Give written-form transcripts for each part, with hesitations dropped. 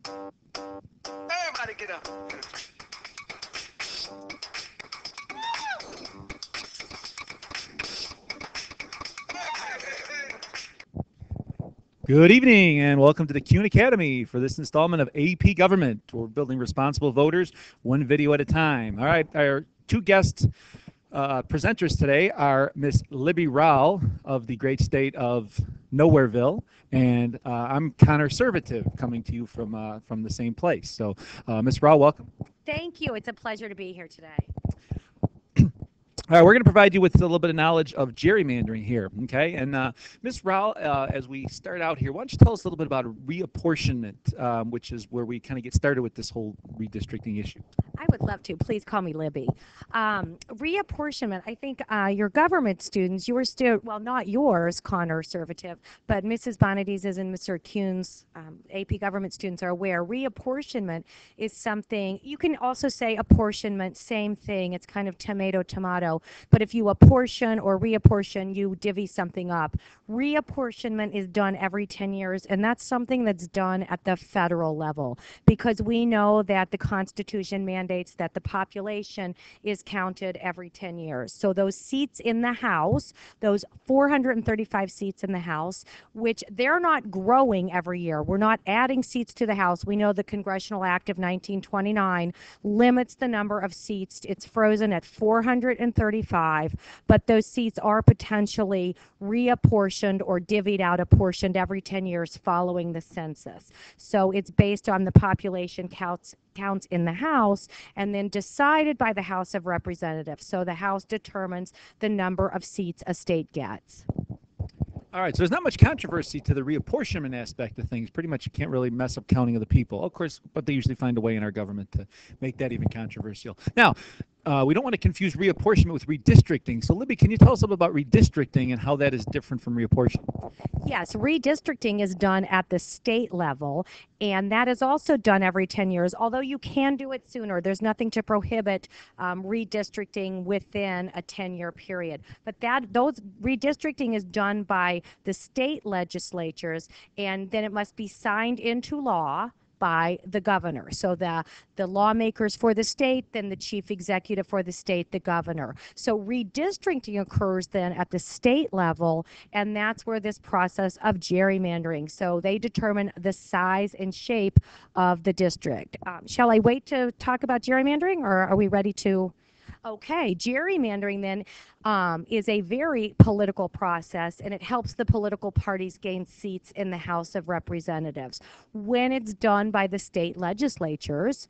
Everybody get up. Good evening and welcome to the Kuhn Academy for this installment of AP Government. We're building responsible voters one video at a time. All right, our two guest presenters today are Miss Libby Rowell of the great state of Nowhereville, and I'm Connor Servitive coming to you from the same place. So, Miss Rowell, welcome. Thank you. It's a pleasure to be here today. All right, we're going to provide you with a little bit of knowledge of gerrymandering here, okay? And Ms. Rowell, as we start out here, why don't you tell us a little bit about reapportionment, which is where we kind of get started with this whole redistricting issue. I would love to. Please call me Libby. Reapportionment, I think your government students, well, not yours, Connor Servitive, but Mrs. Bonadies and Mr. Kuhn's AP government students are aware. Reapportionment is something, you can also say apportionment, same thing. It's kind of tomato, tomato. But if you apportion or reapportion, you divvy something up. Reapportionment is done every 10 years, and that's something that's done at the federal level because we know that the Constitution mandates that the population is counted every 10 years. So those seats in the House, those 435 seats in the House, which they're not growing every year. We're not adding seats to the House. We know the Congressional Act of 1929 limits the number of seats. It's frozen at 435, but those seats are potentially reapportioned or divvied out, apportioned every 10 years following the census. So it's based on the population counts in the House and then decided by the House of Representatives. So the House determines the number of seats a state gets. All right, so there's not much controversy to the reapportionment aspect of things. Pretty much you can't really mess up counting of the people. Of course, but they usually find a way in our government to make that even controversial. Now, we don't want to confuse reapportionment with redistricting. So, Libby, can you tell us a little about redistricting and how that is different from reapportionment? Yes, redistricting is done at the state level, and that is also done every 10 years, although you can do it sooner. There's nothing to prohibit redistricting within a 10-year period. But those redistricting is done by the state legislatures, and then it must be signed into law by the governor. So the lawmakers for the state, then the chief executive for the state, the governor. So redistricting occurs then at the state level, and that's where this process of gerrymandering. So they determine the size and shape of the district. Shall I wait to talk about gerrymandering, or are we ready to? Okay, gerrymandering then is a very political process, and it helps the political parties gain seats in the House of Representatives. When it's done by the state legislatures,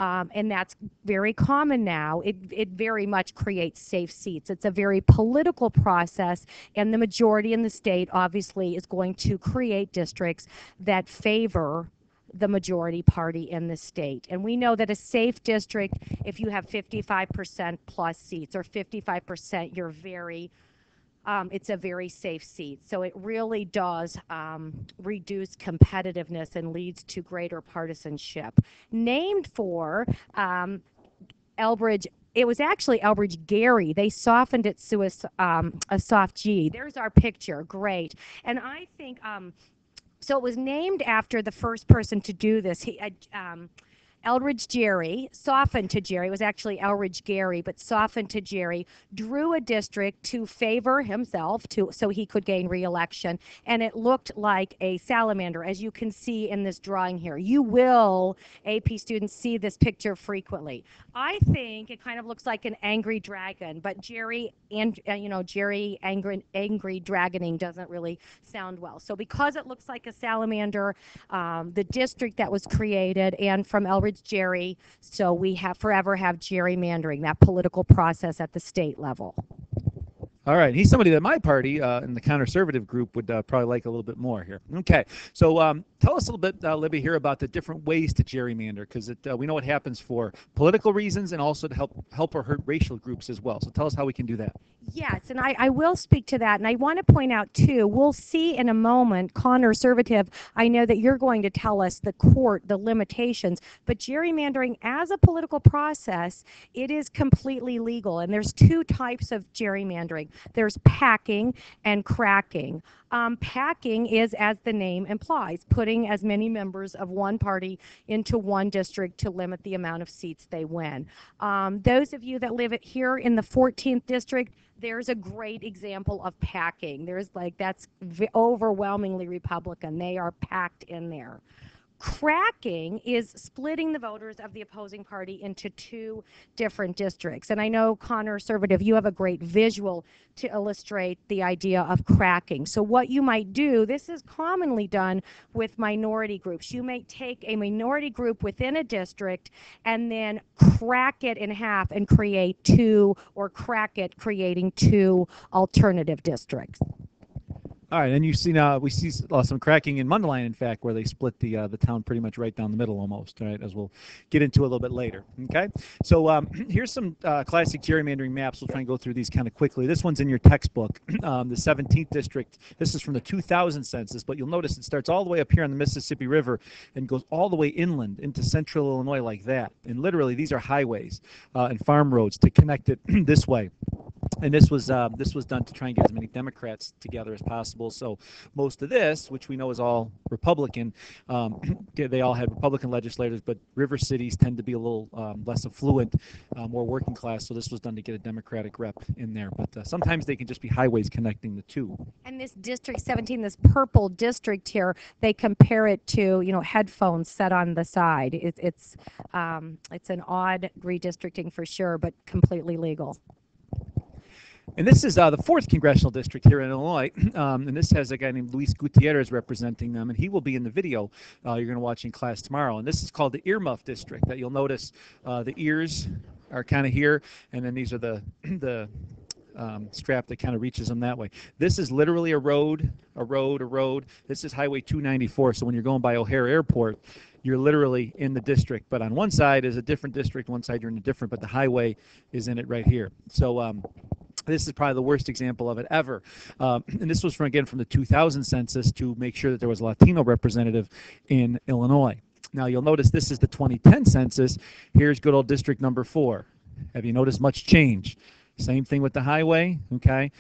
and that's very common now, it very much creates safe seats. It's a very political process, and the majority in the state obviously is going to create districts that favor the majority party in the state. And we know that a safe district, if you have 55% plus seats or 55%, you're it's a very safe seat. So it really does reduce competitiveness and leads to greater partisanship. Named for Eldridge, it was actually Eldridge Gerry. They softened it to a soft G. There's our picture. Great. And I think so it was named after the first person to do this. Eldridge Gerry, softened to Gerry, it was actually Eldridge Gerry, but softened to Gerry, drew a district to favor himself so he could gain re-election, and it looked like a salamander, as you can see in this drawing here. You will, AP students, see this picture frequently. I think it kind of looks like an angry dragon, but Gerry angry dragoning doesn't really sound well. So because it looks like a salamander, the district that was created and from Eldridge Gerry, so we forever have gerrymandering, that political process at the state level. All right, he's somebody that my party in the conservative group would probably like a little bit more here. Okay, so tell us a little bit, Libby, here about the different ways to gerrymander, because we know it happens for political reasons and also to help or hurt racial groups as well. So tell us how we can do that. Yes, and I will speak to that, and I want to point out too, we'll see in a moment, conservative, I know that you're going to tell us the limitations, but gerrymandering as a political process, it is completely legal, and there's two types of gerrymandering. There's packing and cracking. Packing is, as the name implies, putting getting as many members of one party into one district to limit the amount of seats they win. Those of you that live here in the 14th district, there's a great example of packing. That's overwhelmingly Republican. They are packed in there. Cracking is splitting the voters of the opposing party into two different districts. And I know, Conservative, you have a great visual to illustrate the idea of cracking. So what you might do, this is commonly done with minority groups. You may take a minority group within a district and then crack it in half and create two, or crack it creating two alternative districts. All right, and we see some cracking in Mundelein, in fact, where they split the town pretty much right down the middle almost, right, as we'll get into a little bit later, okay? So here's some classic gerrymandering maps. We'll try and go through these kind of quickly. This one's in your textbook, the 17th district. This is from the 2000 census, but you'll notice it starts all the way up here on the Mississippi River and goes all the way inland into central Illinois like that. And literally, these are highways and farm roads to connect it this way. And this was done to try and get as many Democrats together as possible. So most of this, which we know is all Republican, they all had Republican legislators, but river cities tend to be a little less affluent, more working class. So this was done to get a Democratic rep in there. But sometimes they can just be highways connecting the two. And this District 17, this purple district here, they compare it to, headphones set on the side. It's an odd redistricting for sure, but completely legal. And this is the 4th congressional district here in Illinois, and this has a guy named Luis Gutierrez representing them, and he will be in the video you're going to watch in class tomorrow. And this is called the earmuff district. That you'll notice the ears are kind of here, and then these are the strap that kind of reaches them that way. This is literally a road. This is Highway 294. So when you're going by O'Hare Airport, you're literally in the district. But on one side is a different district, one side you're in a different, but the highway is in it right here. So this is probably the worst example of it ever. And this was, again, from the 2000 census to make sure that there was a Latino representative in Illinois. Now, you'll notice this is the 2010 census. Here's good old district number 4. Have you noticed much change? Same thing with the highway, okay?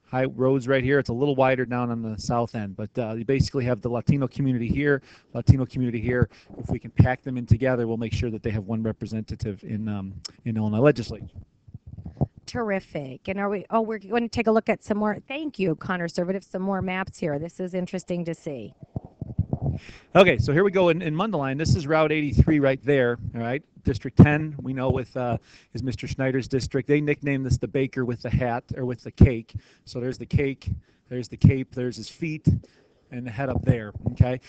High roads right here. It's a little wider down on the south end, but you basically have the Latino community here, Latino community here. If we can pack them in together, we'll make sure that they have one representative in Illinois legislature. Terrific. And we're going to take a look at some more. Thank you, Conservative. Some more maps here. This is interesting to see. Okay, so here we go in Mundelein. This is Route 83 right there. All right, District 10. We know is Mr. Schneider's district. They nicknamed this the baker with the hat, or with the cake. So there's the cake, there's the cape, there's his feet, and the head up there. Okay.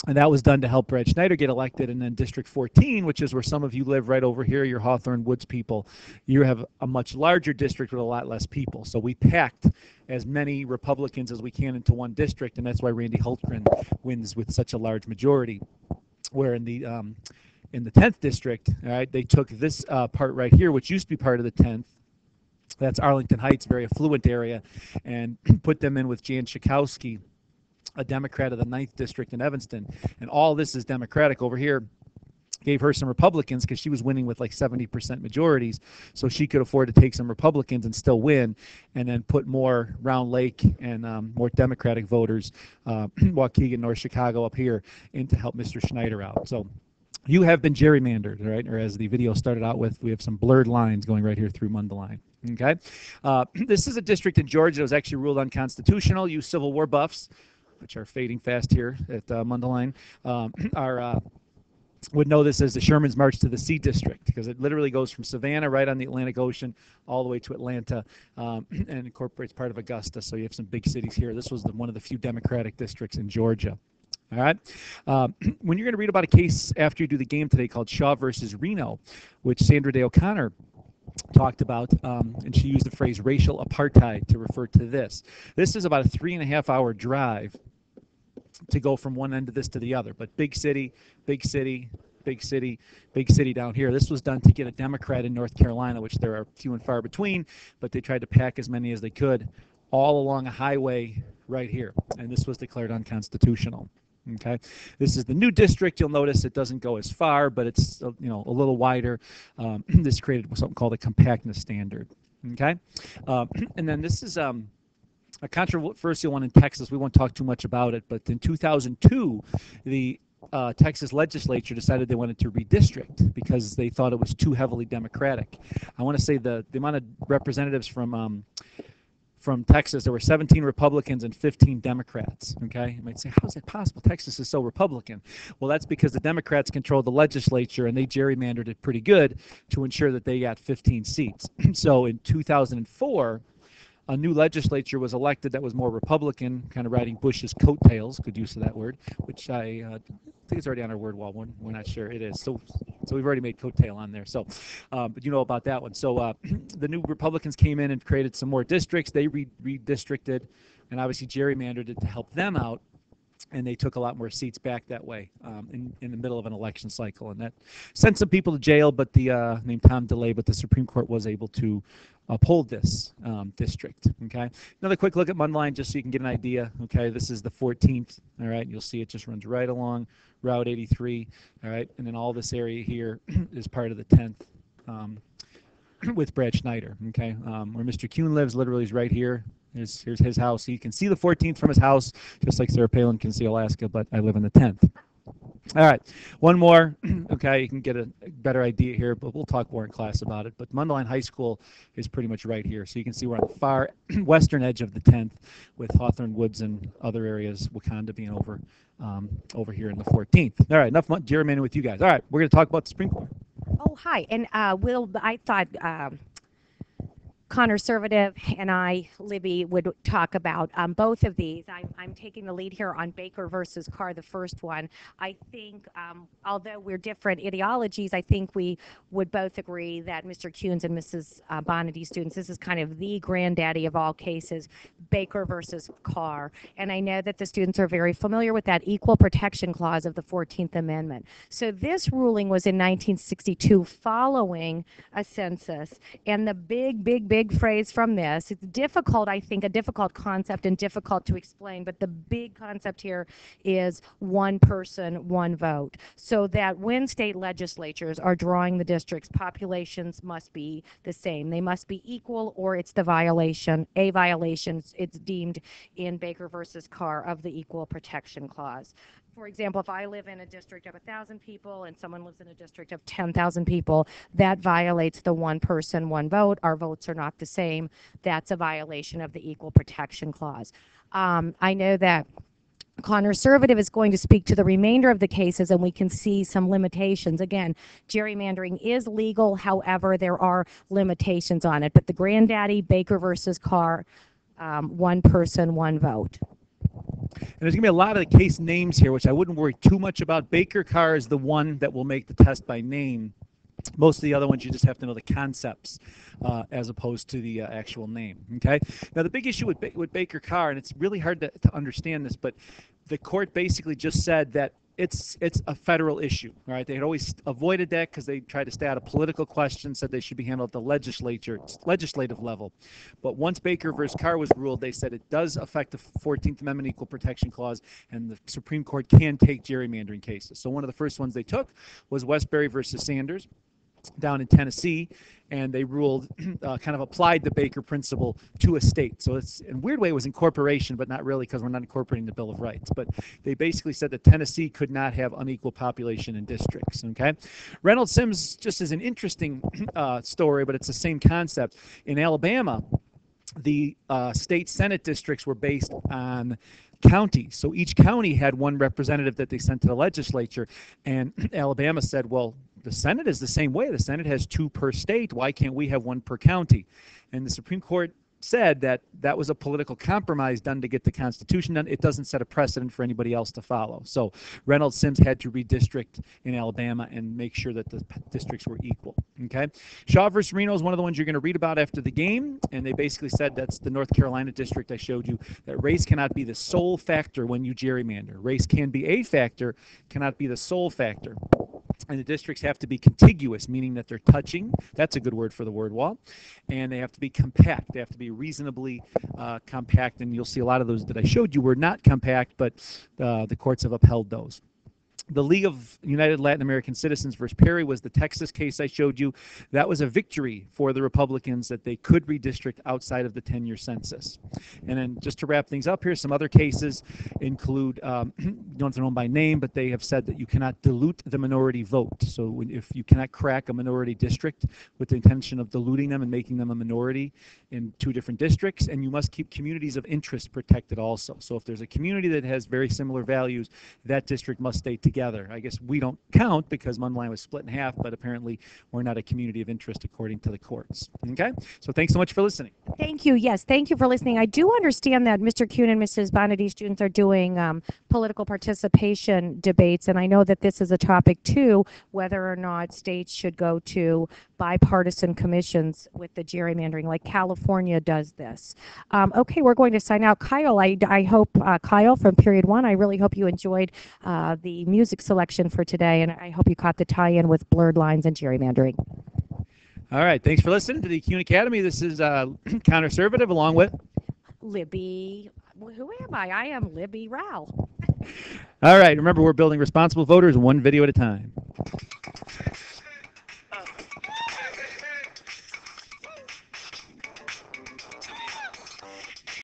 And that was done to help Brad Schneider get elected. And then District 14, which is where some of you live right over here, your Hawthorne Woods people, you have a much larger district with a lot less people. So we packed as many Republicans as we can into one district, and that's why Randy Hultgren wins with such a large majority. Where in the 10th district, all right, they took this part right here, which used to be part of the 10th. That's Arlington Heights, very affluent area, and put them in with Jan Schakowsky, a Democrat of the 9th district in Evanston. And all this is Democratic over here. Gave her some Republicans because she was winning with like 70% majorities, so she could afford to take some Republicans and still win, and then put more Round Lake and more Democratic voters, Waukegan, North Chicago up here, in to help Mr. Schneider out. So you have been gerrymandered, right? Or as the video started out with, we have some blurred lines going right here through Mundelein. Okay, this is a district in Georgia that was actually ruled unconstitutional. You Civil War buffs, which are fading fast here at Mundelein, would know this as the Shermans March to the Sea District, because it literally goes from Savannah right on the Atlantic Ocean all the way to Atlanta, and incorporates part of Augusta. So you have some big cities here. This was one of the few Democratic districts in Georgia. All right. When you're going to read about a case after you do the game today called Shaw versus Reno, which Sandra Day O'Connor talked about, and she used the phrase racial apartheid to refer to this. This is about a 3.5-hour drive to go from one end of this to the other, but big city, big city, big city, big city down here. This was done to get a Democrat in North Carolina, which there are few and far between, but they tried to pack as many as they could all along a highway right here, and this was declared unconstitutional. Okay, this is the new district. You'll notice it doesn't go as far, but it's a little wider. This created something called a compactness standard. Okay, and then this is a controversial one in Texas. We won't talk too much about it, but in 2002, the Texas legislature decided they wanted to redistrict because they thought it was too heavily Democratic. I want to say the amount of representatives from Texas, there were 17 Republicans and 15 Democrats. Okay, you might say, how is that possible? Texas is so Republican. Well, that's because the Democrats controlled the legislature and they gerrymandered it pretty good to ensure that they got 15 seats. So in 2004, a new legislature was elected that was more Republican, kind of riding Bush's coattails, good use of that word, which I think it's already on our word wall. We're not sure it is. So we've already made coattail on there. So, but you know about that one. So the new Republicans came in and created some more districts. They redistricted and obviously gerrymandered it to help them out. And they took a lot more seats back that way in the middle of an election cycle. And that sent some people to jail, but named Tom DeLay, but the Supreme Court was able to uphold this district. Okay. Another quick look at Mundelein just so you can get an idea. Okay. This is the 14th. All right. You'll see it just runs right along Route 83. All right. And then all this area here is part of the 10th with Brad Schneider. Okay. Where Mr. Kuhn lives literally is right here. Here's his house. He can see the 14th from his house, just like Sarah Palin can see Alaska, but I live in the 10th. All right, one more. Okay, you can get a better idea here, but we'll talk more in class about it. But Mundelein High School is pretty much right here. So you can see we're on the far western edge of the 10th with Hawthorne Woods and other areas, Wakanda being over here in the 14th. All right, enough gerrymandering with you guys. All right, we're going to talk about the Supreme Court. Oh, hi. And I thought Conservative and Libby, would talk about both of these. I'm taking the lead here on Baker versus Carr, the first one. I think, although we're different ideologies, I think we would both agree that Mr. Kuhn's and Mrs. Bonadies students, this is kind of the granddaddy of all cases, Baker versus Carr. And I know that the students are very familiar with that equal protection clause of the 14th Amendment. So this ruling was in 1962 following a census. And the big phrase from this, it's difficult, I think, a difficult concept and difficult to explain, but the big concept here is one person, one vote. So that when state legislatures are drawing the districts, populations must be the same. They must be equal, or it's a violation, it's deemed in Baker versus Carr of the Equal Protection Clause. For example, if I live in a district of 1,000 people and someone lives in a district of 10,000 people, that violates the one person, one vote. Our votes are not the same. That's a violation of the Equal Protection Clause. I know that Conservative is going to speak to the remainder of the cases, and we can see some limitations. Again, gerrymandering is legal. However, there are limitations on it. But the granddaddy, Baker versus Carr, one person, one vote. And there's going to be a lot of the case names here, which I wouldn't worry too much about. Baker Carr is the one that will make the test by name. Most of the other ones, you just have to know the concepts as opposed to the actual name. Okay. Now, the big issue with Baker Carr, and it's really hard to understand this, but the court basically just said that it's a federal issue. All right. They had always avoided that because they tried to stay out of political questions, said they should be handled at the legislative level. But once Baker versus Carr was ruled, they said it does affect the 14th Amendment Equal Protection Clause, and the Supreme Court can take gerrymandering cases. So one of the first ones they took was Westbury versus Sanders down in Tennessee, and they ruled, kind of applied the Baker principle to a state. So it's, in a weird way, it was incorporation, but not really, because we're not incorporating the Bill of Rights. But they basically said that Tennessee could not have unequal population in districts. Okay, Reynolds Sims just is an interesting story, but it's the same concept. In Alabama, the state Senate districts were based on counties. So each county had one representative that they sent to the legislature, and Alabama said, well, the Senate is the same way. The Senate has two per state. Why can't we have one per county? And the Supreme Court said that that was a political compromise done to get the Constitution done. It doesn't set a precedent for anybody else to follow. So Reynolds Sims had to redistrict in Alabama and make sure that the districts were equal. Okay, Shaw versus Reno is one of the ones you're going to read about after the game, and they basically said that's the North Carolina district I showed you, that race cannot be the sole factor when you gerrymander. Race can be a factor, cannot be the sole factor. And the districts have to be contiguous, meaning that they're touching. That's a good word for the word wall. And they have to be compact. They have to be reasonably compact. And you'll see a lot of those that I showed you were not compact, but the courts have upheld those. The League of United Latin American Citizens versus Perry was the Texas case I showed you. That was a victory for the Republicans that they could redistrict outside of the 10-year census. And then just to wrap things up here, some other cases include, don't know them by name, but they have said that you cannot dilute the minority vote. So if you cannot crack a minority district with the intention of diluting them and making them a minority in 2 different districts, and you must keep communities of interest protected also. So if there's a community that has very similar values, that district must stay together. I guess we don't count because Mundelein was split in half, but apparently we're not a community of interest according to the courts. Okay, so thanks so much for listening. Thank you. Yes, thank you for listening. I do understand that Mr. Kuhn and Mrs. Bonadies students are doing political participation debates, and I know that this is a topic too, whether or not states should go to bipartisan commissions with the gerrymandering, like California does this. Okay, we're going to sign out. Kyle, I hope, Kyle from Period 1, I really hope you enjoyed the music selection for today, and I hope you caught the tie-in with blurred lines and gerrymandering. All right, thanks for listening to the Kuhn Academy. This is Counterservative along with Libby. Who am I? I am Libby Rowell. All right, remember we're building responsible voters 1 video at a time.